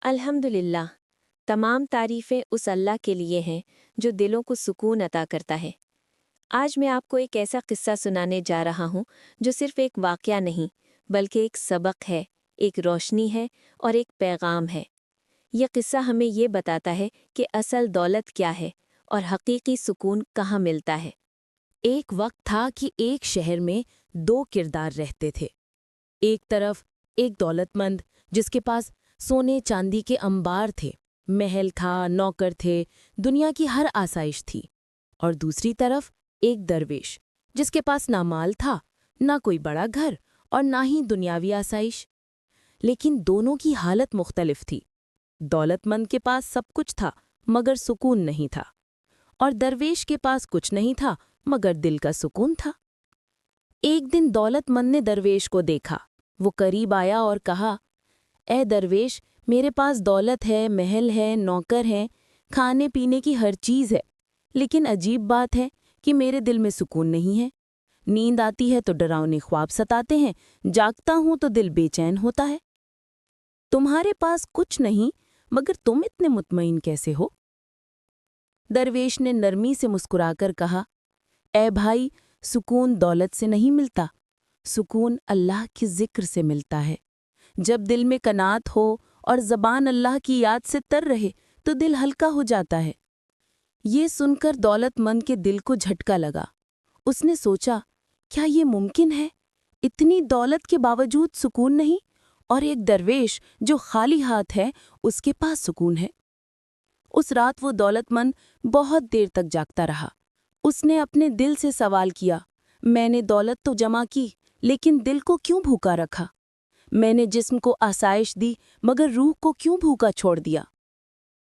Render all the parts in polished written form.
अल्हम्दुलिल्लाह। तमाम तारीफ़ें उस अल्लाह के लिए हैं जो दिलों को सुकून अता करता है। आज मैं आपको एक ऐसा किस्सा सुनाने जा रहा हूँ जो सिर्फ़ एक वाक़या नहीं बल्कि एक सबक है, एक रोशनी है और एक पैगाम है। यह किस्सा हमें ये बताता है कि असल दौलत क्या है और हकीकी सुकून कहाँ मिलता है। एक वक्त था कि एक शहर में दो किरदार रहते थे। एक तरफ एक दौलतमंद जिसके पास सोने चांदी के अंबार थे, महल था, नौकर थे, दुनिया की हर आसाइश थी। और दूसरी तरफ एक दरवेश जिसके पास ना माल था, ना कोई बड़ा घर और ना ही दुनियावी आसाइश। लेकिन दोनों की हालत मुख्तलिफ थी। दौलतमंद के पास सब कुछ था मगर सुकून नहीं था, और दरवेश के पास कुछ नहीं था मगर दिल का सुकून था। एक दिन दौलतमंद ने दरवेश को देखा। वो करीब आया और कहा, ए दरवेश, मेरे पास दौलत है, महल है, नौकर हैं, खाने पीने की हर चीज़ है, लेकिन अजीब बात है कि मेरे दिल में सुकून नहीं है। नींद आती है तो डरावने ख्वाब सताते हैं, जागता हूं तो दिल बेचैन होता है। तुम्हारे पास कुछ नहीं मगर तुम इतने मुतमईन कैसे हो? दरवेश ने नरमी से मुस्कुराकर कहा, ए भाई, सुकून दौलत से नहीं मिलता, सुकून अल्लाह के जिक्र से मिलता है। जब दिल में कनात हो और ज़बान अल्लाह की याद से तर रहे तो दिल हल्का हो जाता है। ये सुनकर दौलतमंद के दिल को झटका लगा। उसने सोचा, क्या ये मुमकिन है? इतनी दौलत के बावजूद सुकून नहीं, और एक दरवेश जो खाली हाथ है उसके पास सुकून है। उस रात वो दौलतमंद बहुत देर तक जागता रहा। उसने अपने दिल से सवाल किया, मैंने दौलत तो जमा की लेकिन दिल को क्यों भूखा रखा? मैंने जिस्म को आसाइश दी मगर रूह को क्यों भूखा छोड़ दिया?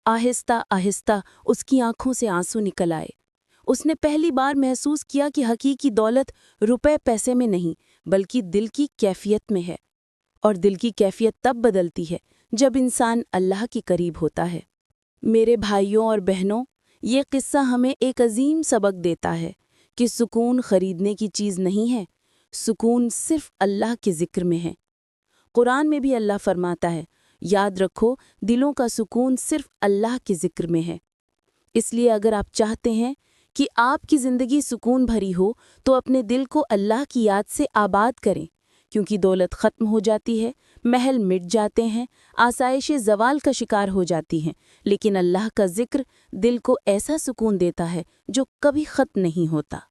आहिस्ता आहिस्ता उसकी आंखों से आंसू निकल आए। उसने पहली बार महसूस किया कि हकीकी दौलत रुपए पैसे में नहीं बल्कि दिल की कैफियत में है, और दिल की कैफियत तब बदलती है जब इंसान अल्लाह के करीब होता है। मेरे भाइयों और बहनों, ये किस्सा हमें एक अजीम सबक देता है कि सुकून खरीदने की चीज़ नहीं है, सुकून सिर्फ अल्लाह के जिक्र में है। कुरान में भी अल्लाह फरमाता है, याद रखो, दिलों का सुकून सिर्फ अल्लाह के जिक्र में है। इसलिए अगर आप चाहते हैं कि आपकी ज़िंदगी सुकून भरी हो तो अपने दिल को अल्लाह की याद से आबाद करें, क्योंकि दौलत ख़त्म हो जाती है, महल मिट जाते हैं, आसाइशें ज़वाल का शिकार हो जाती हैं, लेकिन अल्लाह का जिक्र दिल को ऐसा सुकून देता है जो कभी ख़त्म नहीं होता।